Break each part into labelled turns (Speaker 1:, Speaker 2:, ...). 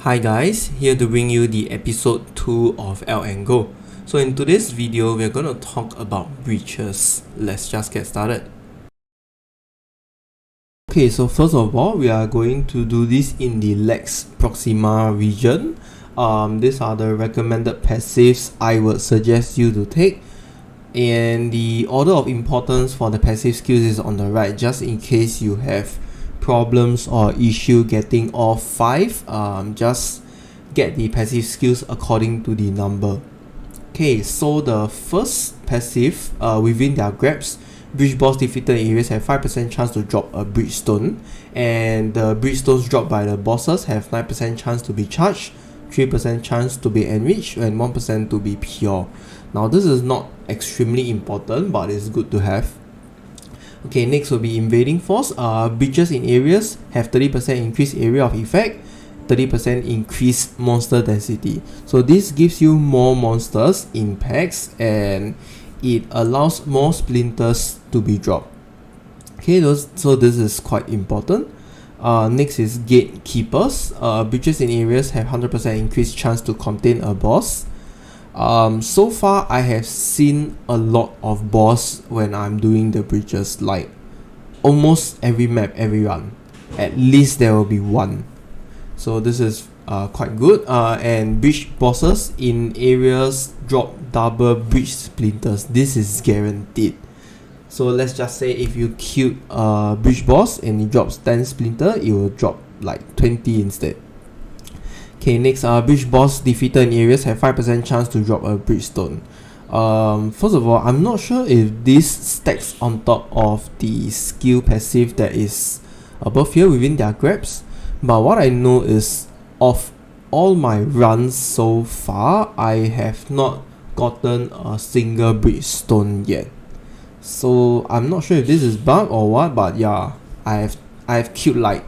Speaker 1: Hi guys, here to bring you the episode 2 of Alch&GO. So in today's video, we're going to talk about breaches. Let's just get started. Okay, so first of all, we are going to do this in the Lex Proxima region. These are the recommended passives I would suggest you to take. And the order of importance for the passive skills is on the right, just in case you have problems or issue getting all 5. Just get the passive skills according to the number. Okay, so the first passive within their grabs, breach boss defeated areas have 5% chance to drop a breach stone, and the breach stones dropped by the bosses have 9% chance to be charged, 3% chance to be enriched, and 1% to be pure. Now this is not extremely important, but it's good to have. Okay, next will be invading force. Breaches in areas have 30% increased area of effect, 30% increased monster density. So this gives you more monsters in packs and it allows more splinters to be dropped. Okay, so this is quite important. Next is gatekeepers. Breaches in areas have 100% increased chance to contain a boss. So far I have seen a lot of boss when I'm doing the breaches, like almost every map, every run. At least there will be one. So this is quite good. And breach bosses in areas drop double breach splinters. This is guaranteed. So let's just say if you killed a breach boss and it drops 10 splinter, it will drop like 20 instead. Okay, next, breach boss defeated in areas have 5% chance to drop a breach stone. First of all, I'm not sure if this stacks on top of the skill passive that is above here within their grabs, but what I know is of all my runs so far, I have not gotten a single breach stone yet. So I'm not sure if this is bug or what, but yeah, I have killed like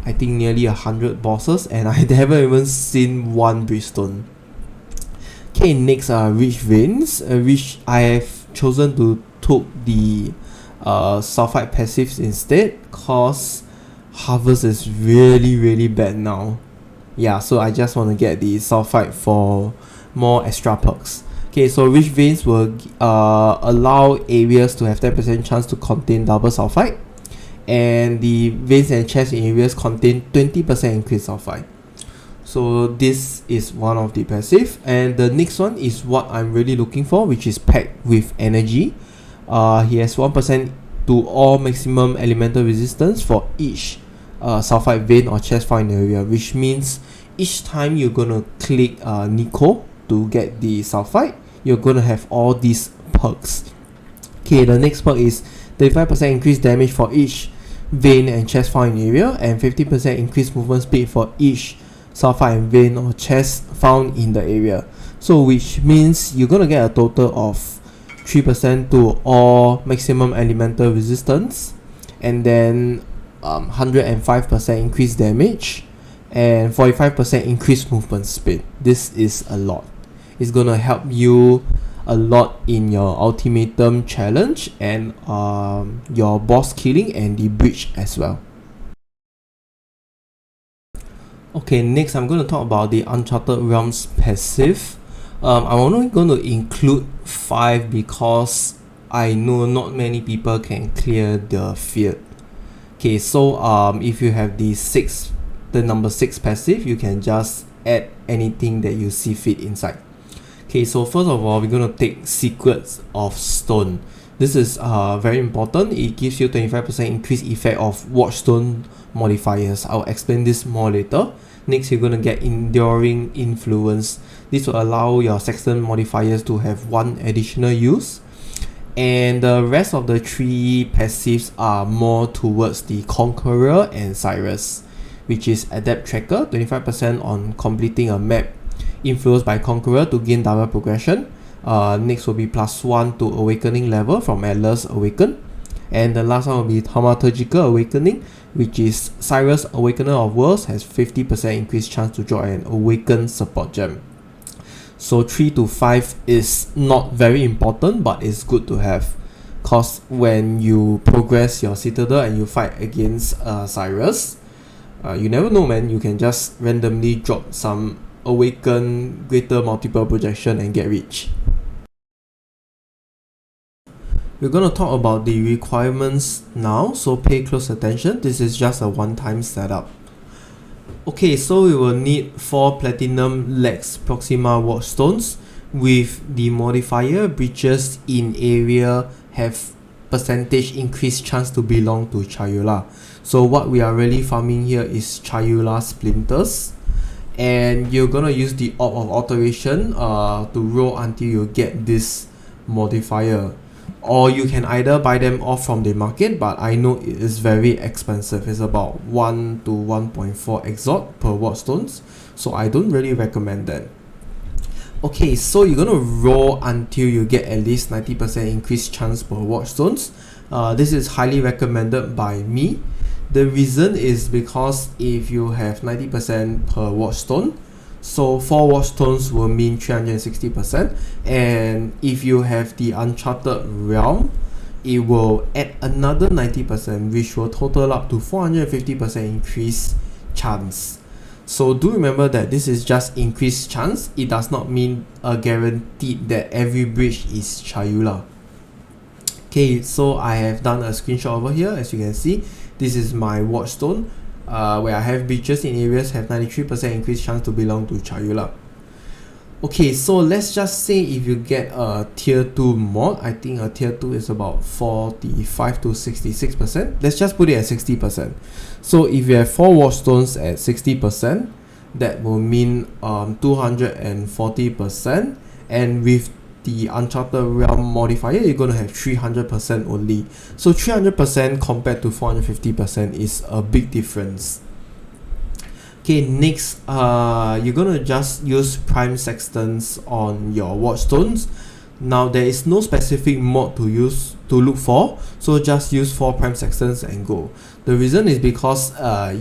Speaker 1: I think nearly 100 bosses and I haven't even seen one breach stone. Okay, next are rich veins, which I have chosen to took the sulfite passives instead, cause harvest is really bad now. Yeah, so I just want to get the sulfite for more extra perks. Okay, so rich veins will allow areas to have 10% chance to contain double sulfite, and the veins and chests in areas contain 20% increased sulfite. So this is one of the passive, and the next one is what I'm really looking for, which is packed with energy. He has 1% to all maximum elemental resistance for each sulfite vein or chest found in the area, which means each time you're gonna click Nico to get the sulfite, you're gonna have all these perks. Okay, the next perk is 35% increased damage for each vein and chest found in area, and 50% increased movement speed for each sulfite and vein or chest found in the area. So which means you're gonna get a total of 3% to all maximum elemental resistance, and then 105% increased damage, and 45% increased movement speed. This is a lot. It's gonna help you a lot in your ultimatum challenge and your boss killing and the breach as well. Okay, next I'm going to talk about the Uncharted Realms passive. I'm only going to include 5 because I know not many people can clear the field. Okay, so if you have the number 6 passive, you can just add anything that you see fit inside. Okay, so first of all, we're going to take Secrets of Stone. This is very important. It gives you 25% increased effect of Watchstone modifiers. I'll explain this more later. Next, you're going to get Enduring Influence. This will allow your Sexton modifiers to have 1 additional use. And the rest of the 3 passives are more towards the Conqueror and Cyrus, which is Adept Tracker, 25% on completing a map influenced by Conqueror to gain double progression. Next will be +1 to Awakening level from Atlas Awaken. And the last one will be Thaumaturgical Awakening, which is Cyrus Awakener of Worlds has 50% increased chance to draw an Awaken support gem. So 3 to 5 is not very important, but it's good to have, cause when you progress your Citadel and you fight against Cyrus, You never know, man. You can just randomly drop some awaken greater multiple projection and get rich. We're going to talk about the requirements now, so pay close attention. This is just a one-time setup. Okay, so we will need 4 platinum Lex Proxima Watchstones with the modifier breaches in area have percentage increased chance to belong to Chayula. So what we are really farming here is Chayula splinters, and you're gonna use the orb of alteration to roll until you get this modifier, or you can either buy them off from the market, but I know it is very expensive. It's about 1 to 1.4 exalt per watchstones, so I don't really recommend that. Okay, so you're gonna roll until you get at least 90% increased chance per watchstones. This is highly recommended by me. The reason is because if you have 90% per watchstone, so 4 watchstones will mean 360%, and if you have the Uncharted Realm, it will add another 90%, which will total up to 450% increased chance. So do remember that this is just increased chance. It does not mean guaranteed that every breach is Chayula. Okay, so I have done a screenshot over here. As you can see, this is my watchstone, where I have breaches in areas have 93% increased chance to belong to Chayula. Okay, so let's just say if you get a tier 2 mod, I think a tier 2 is about 45 to 66%. Let's just put it at 60%. So if you have 4 watchstones at 60%, that will mean 240%, and with the Uncharted Realm modifier, you're going to have 300% only. So 300% compared to 450% is a big difference. Okay, next, you're gonna just use prime sextants on your watchstones. Now there is no specific mod to look for, so just use 4 prime sextants and go. The reason is because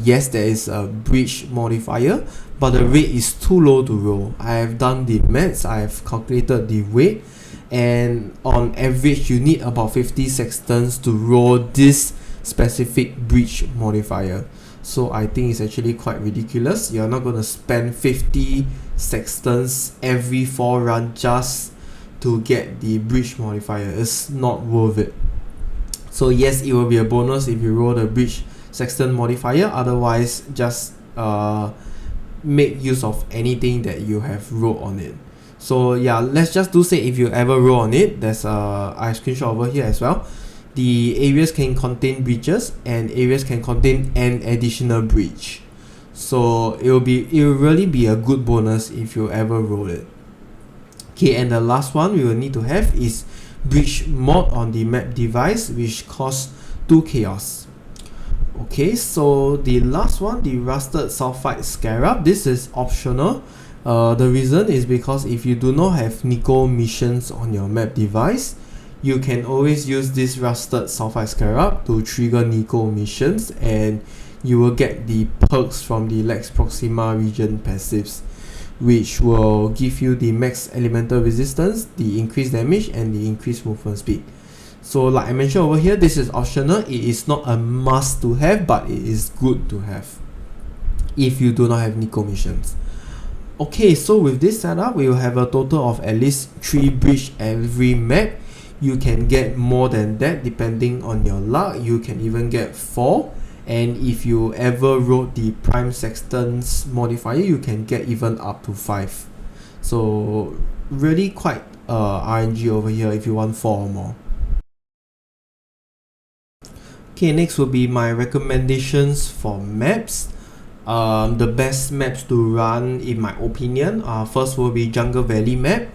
Speaker 1: yes, there is a breach modifier, but the rate is too low to roll. I have done the maths, I have calculated the weight, and on average you need about 50 sextants to roll this specific breach modifier. So I think it's actually quite ridiculous. You're not going to spend 50 sextants every 4 runs just to get the breach modifier. It's not worth it. So yes, it will be a bonus if you roll the breach sextant modifier. Otherwise, just make use of anything that you have rolled on it. So yeah, let's just do say if you ever roll on it, there's I screenshot over here as well. The areas can contain breaches and areas can contain an additional breach. So it will really be a good bonus if you ever roll it. Okay, and the last one we will need to have is breach mod on the map device, which costs 2 chaos. Okay, so the last one, the rusted sulfide scarab, this is optional. The reason is because if you do not have Nico missions on your map device, you can always use this rusted sulfide scarab to trigger Nico missions, and you will get the perks from the Lex Proxima region passives, which will give you the max elemental resistance, the increased damage, and the increased movement speed. So like I mentioned over here, this is optional. It is not a must to have, but it is good to have if you do not have Nico missions. Okay, so with this setup, we will have a total of at least 3 breach every map. You can get more than that depending on your luck. You can even get 4, and if you ever rolled the prime sextants modifier, you can get even up to 5. So really quite RNG over here if you want 4 or more. Okay, next will be my recommendations for maps. The best maps to run in my opinion, first will be Jungle Valley map,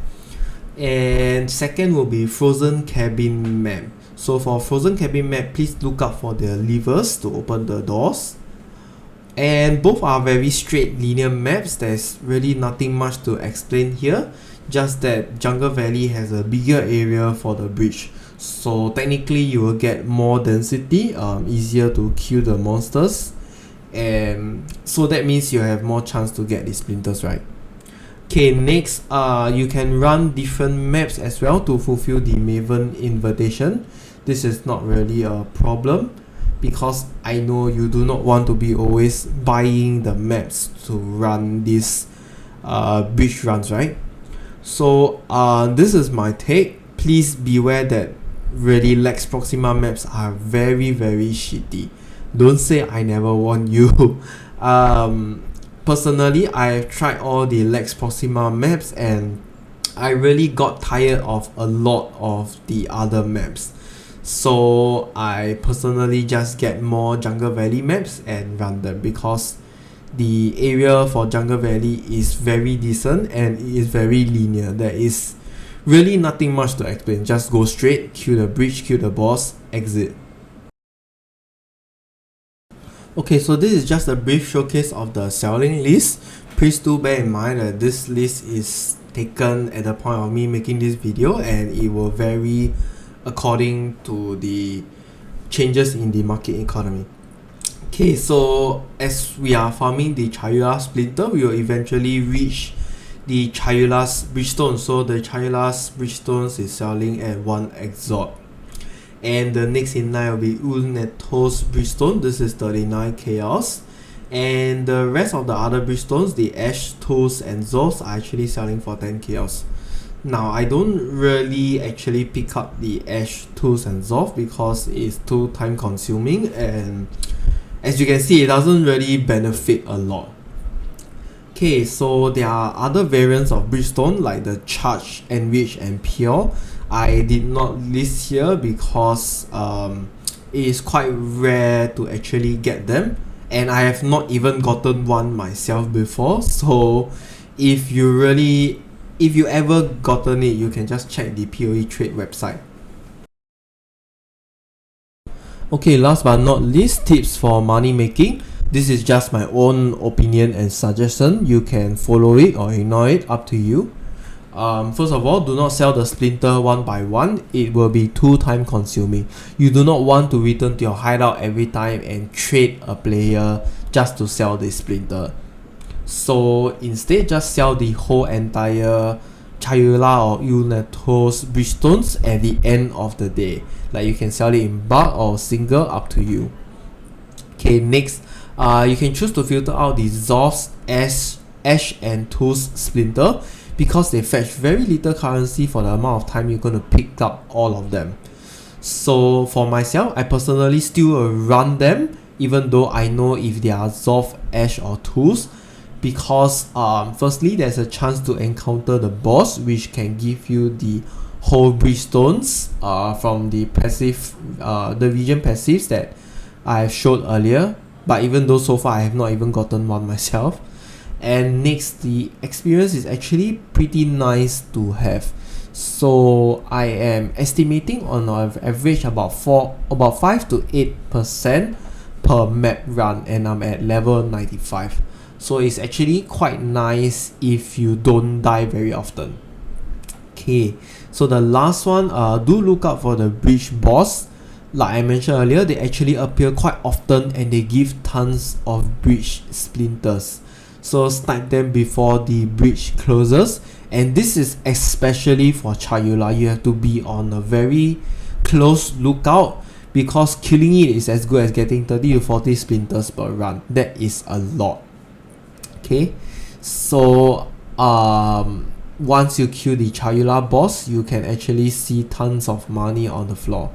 Speaker 1: and second will be Frozen Cabin map. So for Frozen Cabin map, please look out for the levers to open the doors, and both are very straight linear maps. There's really nothing much to explain here, just that Jungle Valley has a bigger area for the bridge, so technically you will get more density, easier to kill the monsters, and so that means you have more chance to get the splinters, right? Okay, next, you can run different maps as well to fulfill the Maven invitation. This is not really a problem. because I know you do not want to be always buying the maps to run these bridge runs, right? So this is my take. Please beware that really Lex Proxima maps are very shitty. Don't say I never warned you. Personally, I've tried all the Lex Proxima maps and I really got tired of a lot of the other maps. So I personally just get more Jungle Valley maps and run them, because the area for Jungle Valley is very decent and it is very linear. There is really nothing much to explain. Just go straight, kill the bridge, kill the boss, exit. Okay, so this is just a brief showcase of the selling list. Please do bear in mind that this list is taken at the point of me making this video, and it will vary according to the changes in the market economy. Okay, so as we are farming the Chayula Splinter, we will eventually reach the Chayula's Bridgestone. So the Chayula's Bridgestones is selling at 1 exalt. And the next in line will be Unetto's Bridgestone. This is 39 chaos. And the rest of the other Bridgestones, the Ash, Tools and Zos, are actually selling for 10 chaos. Now I don't really actually pick up the Ash, Tools and Zoth because it's too time consuming, and as you can see, it doesn't really benefit a lot. Okay, so there are other variants of Bridgestone like the Charge, Enrich and Pure. I did not list here because it is quite rare to actually get them, and I have not even gotten one myself before. So if you ever gotten it, you can just check the POE trade website. Okay, last but not least, tips for money making. This is just my own opinion and suggestion. You can follow it or ignore it, up to you. First of all, do not sell the splinter one by one. It will be too time consuming. You do not want to return to your hideout every time and trade a player just to sell the splinter. So instead, just sell the whole entire Chayula or Unetto's Bridgestones at the end of the day. Like, you can sell it in bulk or single, up to you. Okay, next, you can choose to filter out the Zoth's Ash and Tools Splinter, because they fetch very little currency for the amount of time you're going to pick up all of them. So for myself, I personally still run them, even though I know if they are Zoth, Ash or Tools, because firstly, there's a chance to encounter the boss, which can give you the whole Bridgestones from the passive, the region passives that I showed earlier. But even though so far I have not even gotten one myself. And next, the experience is actually pretty nice to have. So I am estimating on an average about 5 to 8% per map run, and I'm at level 95. So it's actually quite nice if you don't die very often. Okay, so the last one, do look out for the bridge boss. Like I mentioned earlier, they actually appear quite often and they give tons of bridge splinters. So snipe them before the bridge closes, and this is especially for Chayula. You have to be on a very close lookout, because killing it is as good as getting 30 to 40 splinters per run. That is a lot. Okay, so once you kill the Chayula boss, you can actually see tons of money on the floor.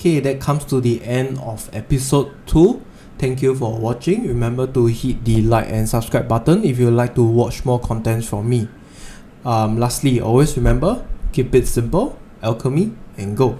Speaker 1: Okay, that comes to the end of episode 2. Thank you for watching. Remember to hit the like and subscribe button if you would like to watch more content from me. Lastly, always remember, keep it simple, alchemy, and go.